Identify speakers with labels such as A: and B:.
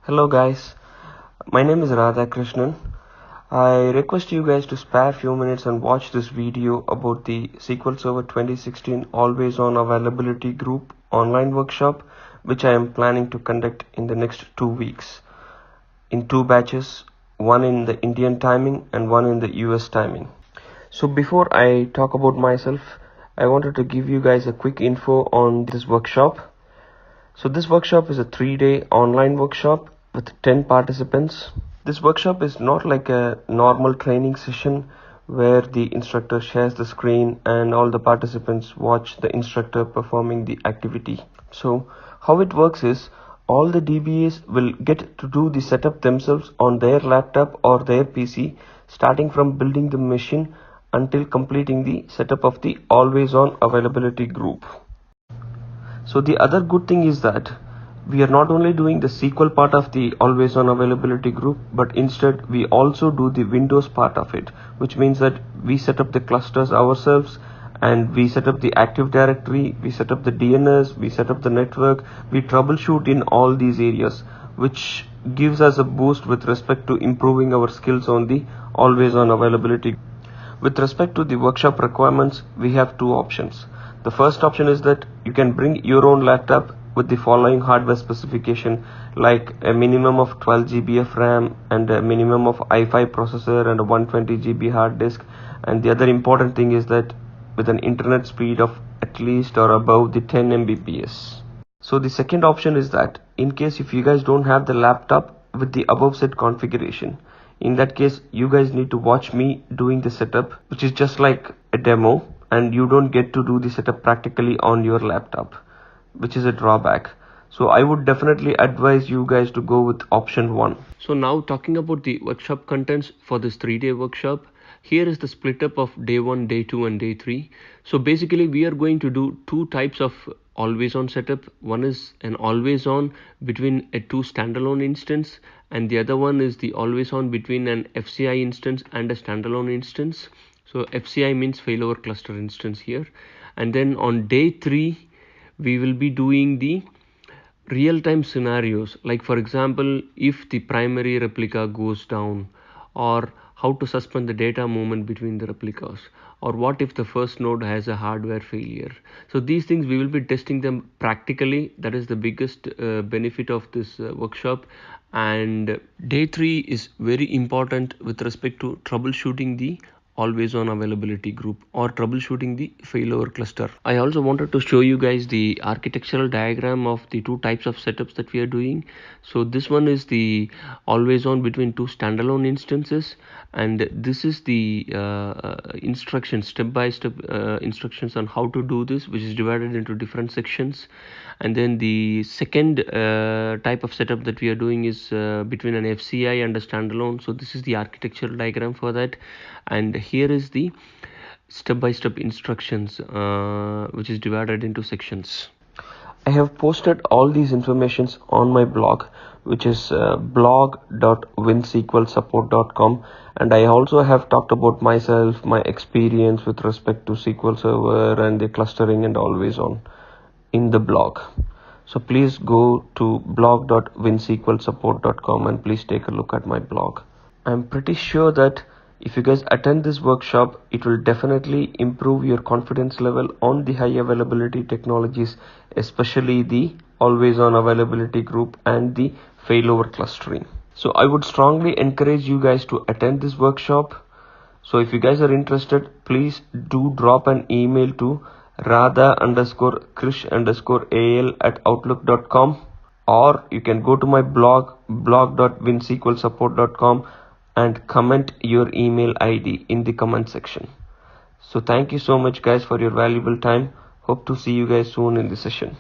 A: Hello guys, my name is Radha Krishnan. I request you guys to spare few minutes and watch this video about the SQL Server 2016 Always On Availability Group online workshop, which I am planning to conduct in the next 2 weeks in 2 batches, one in the Indian timing and one in the US timing. So before I talk about myself, I wanted to give you guys a quick info on this workshop. So this workshop is a 3-day online workshop with 10 participants. This workshop is not like a normal training session where the instructor shares the screen and all the participants watch the instructor performing the activity. So how it works is all the DBAs will get to do the setup themselves on their laptop or their PC, starting from building the machine until completing the setup of the always on availability group. So the other good thing is that we are not only doing the SQL part of the always on availability group, but instead we also do the Windows part of it, which means that we set up the clusters ourselves and we set up the Active Directory, we set up the DNS, we set up the network, we troubleshoot in all these areas, which gives us a boost with respect to improving our skills on the always on availability. With respect to the workshop requirements, we have two options. The first option is that you can bring your own laptop with the following hardware specification, like a minimum of 12 GB of RAM and a minimum of i5 processor and a 120 GB hard disk. And the other important thing is that with an internet speed of at least or above the 10 Mbps. So the second option is that in case if you guys don't have the laptop with the above set configuration, in that case you guys need to watch me doing the setup, which is just like a demo, and you don't get to do the setup practically on your laptop, which is a drawback. So I would definitely advise you guys to go with option 1. So now talking about the workshop contents for this 3-day workshop, here is the split up of day 1, day 2 and day 3. So basically we are going to do 2 types of always on setup. One is an always on between a 2 standalone instance, and the other one is the always on between an FCI instance and a standalone instance. So FCI means failover cluster instance here. And then on day 3 we will be doing the real-time scenarios, like for example if the primary replica goes down, or how to suspend the data movement between the replicas, or what if the first node has a hardware failure. So these things we will be testing them practically. That is the biggest benefit of this workshop. And day 3 is very important with respect to troubleshooting the always on availability group or troubleshooting the failover cluster. I also wanted to show you guys the architectural diagram of the 2 types of setups that we are doing. So this one is the always on between 2 standalone instances, and this is the instructions, step-by-step instructions on how to do this, which is divided into different sections. And then the second type of setup that we are doing is between an FCI and a standalone. So this is the architectural diagram for that, and here is the step-by-step instructions which is divided into sections. I have posted all these informations on my blog, which is blog.winsequelsupport.com, and I also have talked about myself, my experience with respect to SQL Server and the clustering and always on in the blog. So please go to blog.winsequelsupport.com and please take a look at my blog. I'm pretty sure that if you guys attend this workshop, it will definitely improve your confidence level on the high availability technologies, especially the always on availability group and the failover clustering. So I would strongly encourage you guys to attend this workshop. So if you guys are interested, please do drop an email to radha_krish_al@outlook.com, or you can go to my blog, blog.winsequelsupport.com, and comment your email ID in the comment section. So thank you so much guys for your valuable time. Hope to see you guys soon in the session.